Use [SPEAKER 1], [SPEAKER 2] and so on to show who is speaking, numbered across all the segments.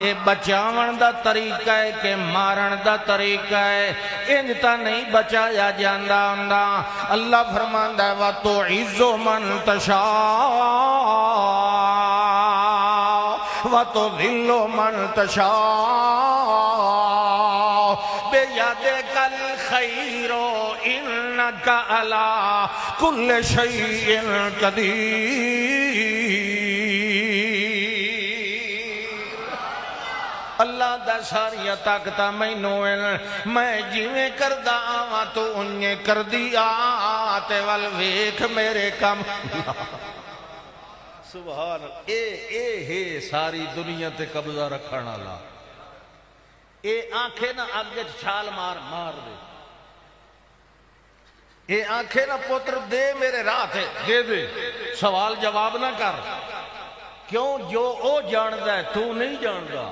[SPEAKER 1] بچاون دا طریقہ ہے کہ مارن دا طریقہ ہے، انجتا نہیں بچایا جاندہ ہوندا۔ اللہ فرماندا ہے وَتُعِزُّ مَن تَشَاءُ وَتُذِلُّ مَن تَشَاءُ بِيَدِكَ الْخَيْرُ إِنَّكَ عَلَىٰ كُلِّ شَيْءٍ قَدِيرٌ۔ اللہ دا ساریاں طاقتاں مینوں میں جویں کردا آواں تو انہیں کر دیا تے ول ویکھ میرے کم۔ سبحان اے ہے ساری دنیا تے قبضہ رکھن والا۔ اے آنکھیں نہ اگے چھال مار دے، اے آنکھیں نہ پتر دے میرے راہ تے دے دے، سوال جواب نہ کر، کیوں جو او جاندا ہے تو نہیں جاندا۔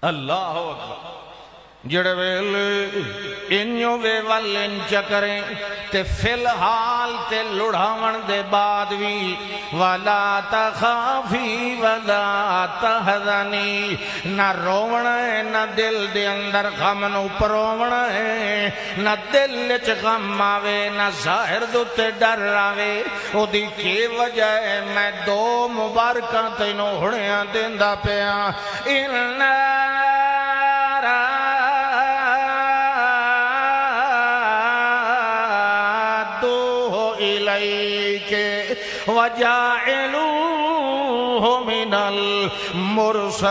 [SPEAKER 1] اللہ اکبر۔ جڑے ویل انیوں وے ول انچ کریں تے فی الحال تے لڑھاون دے بعد بھی وَلَا تَخَافِي وَلَا تَحْزَنِي، نہ روونا ہے نہ دل دے اندر غم نو پروونا ہے، نہ دل وچ غم آوے نہ ظاہر دوتے ڈر آوے۔ او دی کی وجہ ہے میں دو مبارکاں تینوں ہڑیاں دیندا پیاں۔ وَجَاعِلُوهُ مِنَ الْمُرْسَلِينَ۔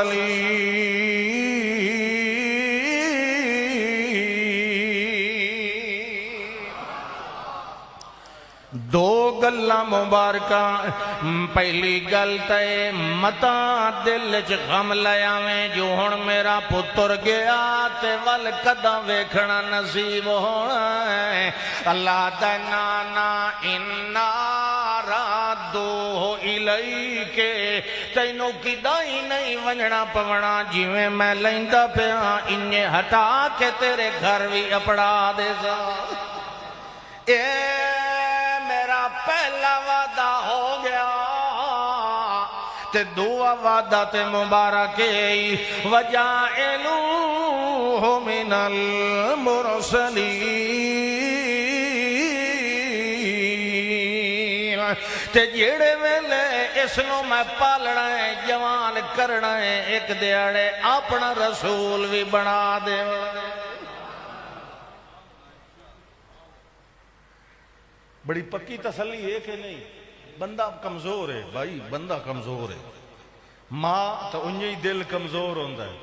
[SPEAKER 1] دو گلاں مبارکاں، پہلی گل تے متا دل چ غم لے آویں جو ہن میرا پتر گیا تے ول کداں ویکھنا نصیب ہونا ہے۔ اللہ دا نانا انا رادوہ الیک، تینوں کدائی نہیں ونجنا پونا جویں میں لیندا پیاں انہیں ہٹا کے تیرے گھر بھی اپڑا دے سا۔ اے میرا پہلا وعدہ ہو گیا تے دعا وعدہ تے مبارک وَجَاعِلُوهُ مِنَ الْمُرْسَلِينَ۔ تے جیڑے ویلے اس نو میں پالنا ہے جوان کرنا ہے ایک دیاڑے اپنا رسول بھی بنا دے۔ بڑی پکی تسلی ہے کہ نہیں؟ بندہ کمزور ہے بھائی، بندہ کمزور ہے، ماں تو انہیں ہی دل کمزور ہوندہ ہے۔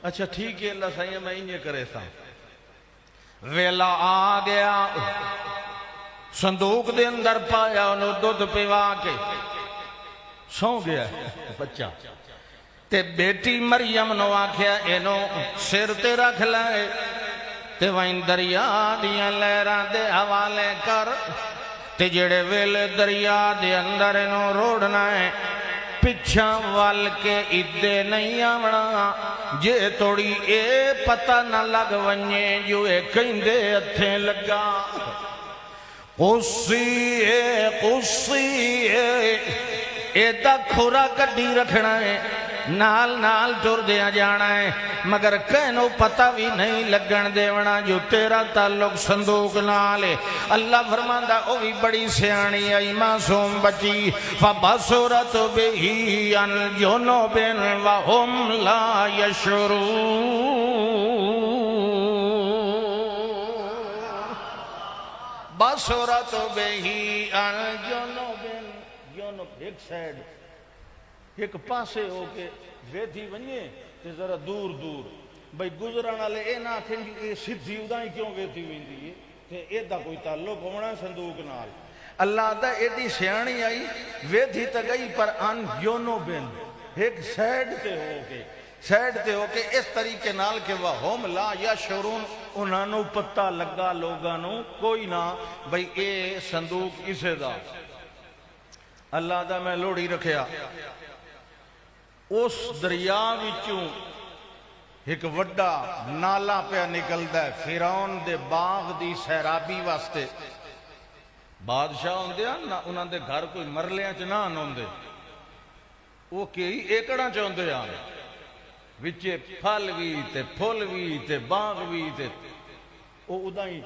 [SPEAKER 1] اچھا ٹھیک ہے اللہ سائیں میں انہیں کرے سا، ویلا آ گیا، صندوق دے اندر پایا انہوں دودھ پیوا کے سو گیا بچہ تے بیٹی مریم نو آکھیا اینو سر تے رکھ لائے تے وہیں دریا دیاں لہراں دے حوالے کر تے جڑے ویلے دریا دے اندر انہوں روڑنا ہے پچھاں وال کے ادھے نہیں آونا جے توڑی اے پتہ نہ لگ ونجے جو اے کہیں دے اتھیں لگا۔ قصی اے دا کھورا کڈی رکھنا ہے نال نال ٹر دیا جانا ہے مگر کہنو پتہ بھی نہیں لگن دیونا جو تیرا تعلق صندوق نالے۔ اللہ فرماندہ او بھی بڑی سیانی آئی معصوم بچی فَبَصُرَتْ بِهِ عَنْ جُنُوبٍ وَهُمْ لَا يَشْعُرُونَ۔ بَصُرَتْ بِهِ عَنْ جُنُوبٍ، جنوب ایک سائیڈ ایک پاسے ہو کے ویدھی ونیے تے ذرا دور دور بھئی گزرانا لے اے نہ آکھیں گی اے سدھی ادائیں کیوں ویدھی ویندی ہے تے اے دا کوئی تعلق ہونا صندوق نال۔ اللہ دا اے دی سیانی آئی ویدھی تا گئی پر ان یونو بین ایک سائیڈ تے ہو کے اس طریقے نال کہ وَهُمْ لَا يَشْعُرُونَ، انہوں پتہ لگا لوگانوں کوئی نہ بھئی اے صندوق اسے دا۔ اللہ دا میں لوڑی رکھیا اس دریا وچوں ایک وڈا نالا پہ نکلدا ہے فرعون دے باغ دی سیرابی واسطے۔ بادشاہ ہوندے ہیں نا انہاں دے گھر کوئی مرلیاں چ نہ ہوندے، وہ کئی ایکڑاں چاہتے ہیں وچے پھل بھی تے پھل بھی تے باغ بھی تے وہ ادا ہی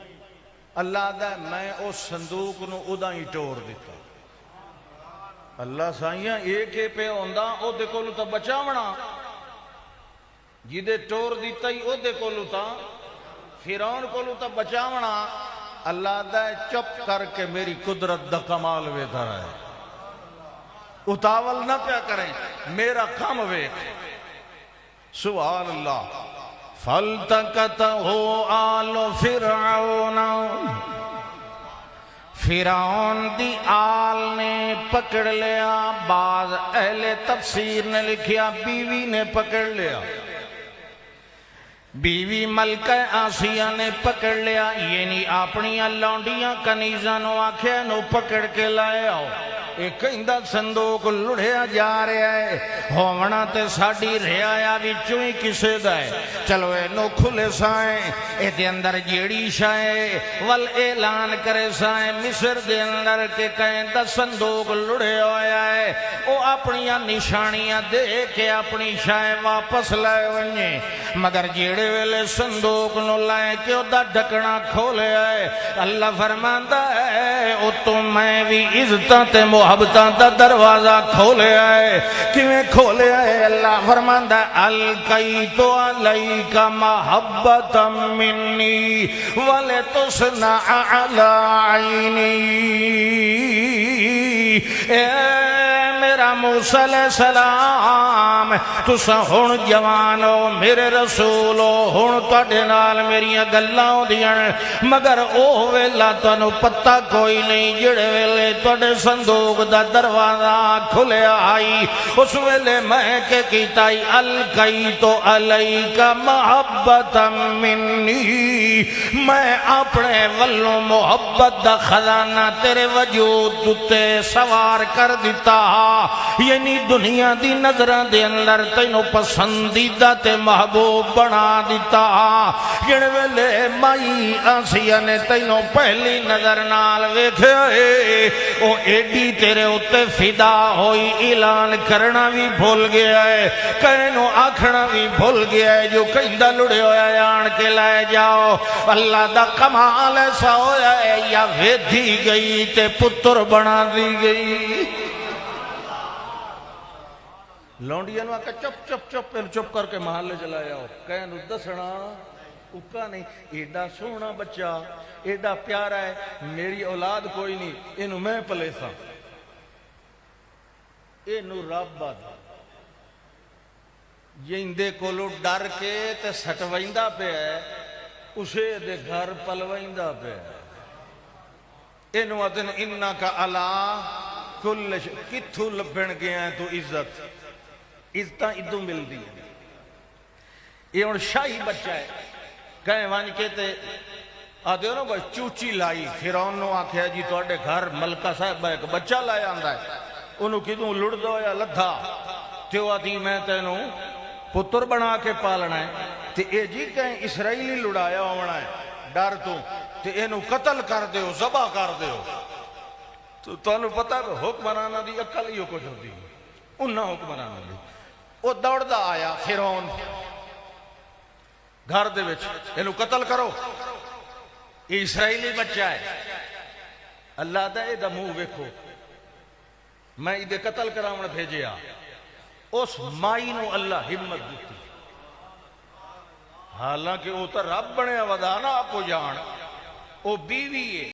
[SPEAKER 1] اللہ دا میں اس صندوق نو ادا ہی ٹور دیتا اللہ سائیاں ایک پہ ہوندا او دے کولو تا بچاونا جدے ٹور دیتا ہی او دے کولو تا فرعون کولو تا بچاونا اللہ دا چپ کر کے میری قدرت دا کمال ویدھا رہے اتاول نہ پیا کریں میرا کام ویکھ سبحان اللہ فَالْتَقَطَهُ آلُ فرعون فرعون دی آل نے پکڑ لیا بعض اہل تفسیر نے لکھیا بیوی نے پکڑ لیا بیوی ملکہ آسیہ نے پکڑ لیا یعنی اپنی لونڈیاں کنیزاں نو آکھے نو پکڑ کے لائے آؤ ایک اندہ صندوق لڑھیا جا رہا ہے ہومنا تے ساڑی رہایا وچوں ہی کسے دائے چلو اے نو کھلے سائیں اے دے اندر جیڑی شائیں وال اعلان کرے سائیں مصر دے اندر کے کہیں دا صندوق لڑھے ہویا ہے او اپنی نشانیاں دے کے اپنی شائیں واپس لائے ونجے مگر جیڑے ویلے صندوق نو لائے کہ او دا ڈھکنا کھولے آئے اللہ فرماندہ ہے او تو میں بھی عزتاں تے محبتاں دا دروازہ کھولے آئے کیویں کھولے آئے اللہ فرماندہ القیت علیک محبتا منی ولتصنع علی عینی اے میرا موسیٰ علیہ السلام تسا ہون جوانو میرے رسولو ہون تاڑے نال میری گلاں دیاں مگر او ویلا تانوں پتہ کوئی نہیں جڑے ویلے تاڑے صندوق دا دروازہ کھلے آئی اس ویلے میں کہ کیتائی القیت علیک محبتا منی میں اپنے ولوں محبت دا خزانہ تیرے وجود تے سوار کر دیتا یعنی دنیا دی نظران دے اندر تینو پسندیدہ تے محبوب بنا دیتا جن ویلے مائی آسیہ نے تینو پہلی نظر نال ویکھے او ایڈی تیرے اتے فدا ہوئی اعلان کرنا بھی بھول گیا ہے کہنو آکھنا بھی بھول گیا ہے جو کہندہ لڑے ہویا آن کے لائے جاؤ اللہ دا کمال ایسا ہویا ہے یا ویدھی گئی تے پتر بنا دی گئی لونڈیاں آکا چپ چپ چپ پہلے چپ کر کے محلے چلائے آؤ کہنو دسنا اکا نہیں ایڈا سونا بچہ ایڈا پیارا ہے میری اولاد کوئی نہیں انہوں میں پلے سا انہوں رب بات یہ اندے کولو ڈر کے تے سٹوائندہ پہ ہے اسے دے گھر پلوائندہ پہ ہے انہوں ادن انہا کا اللہ کل کتھو لبن گیا ہے تو عزت عزتاں ادھو مل دی یہ ان شاہی بچہ ہے کہیں وانج کہتے آدھے ہو نا بس چوچی لائی فرعون نو آکھیا جی تو اڈے گھر ملکہ صاحب ایک بچہ لایا آندہ ہے انہوں کدوں لڑ دو یا لدھا تیو آدھی میں تینوں پتر بنا کے پالنا ہے تے اے جی کہیں اسرائیلی لڑایا ہونا ہے ڈر تو تے اینو قتل کر دیو زبا کر دیو تو انہوں پتہ ہے حکمرانا دی اکل ہی کچھ ہوتی انہاں حکمرانا دی وہ دوڑ دا آیا فرعون گھر دے وچ اینو قتل کرو یہ اسرائیلی بچہ ہے اللہ دا اے دا منہ ویکھو میں ادھے قتل کراؤں بھیجیا اس مائی نو اللہ ہمت دیتی حالانکہ وہ تو رب بنے ودانا آپ کو جان وہ بیوی ہے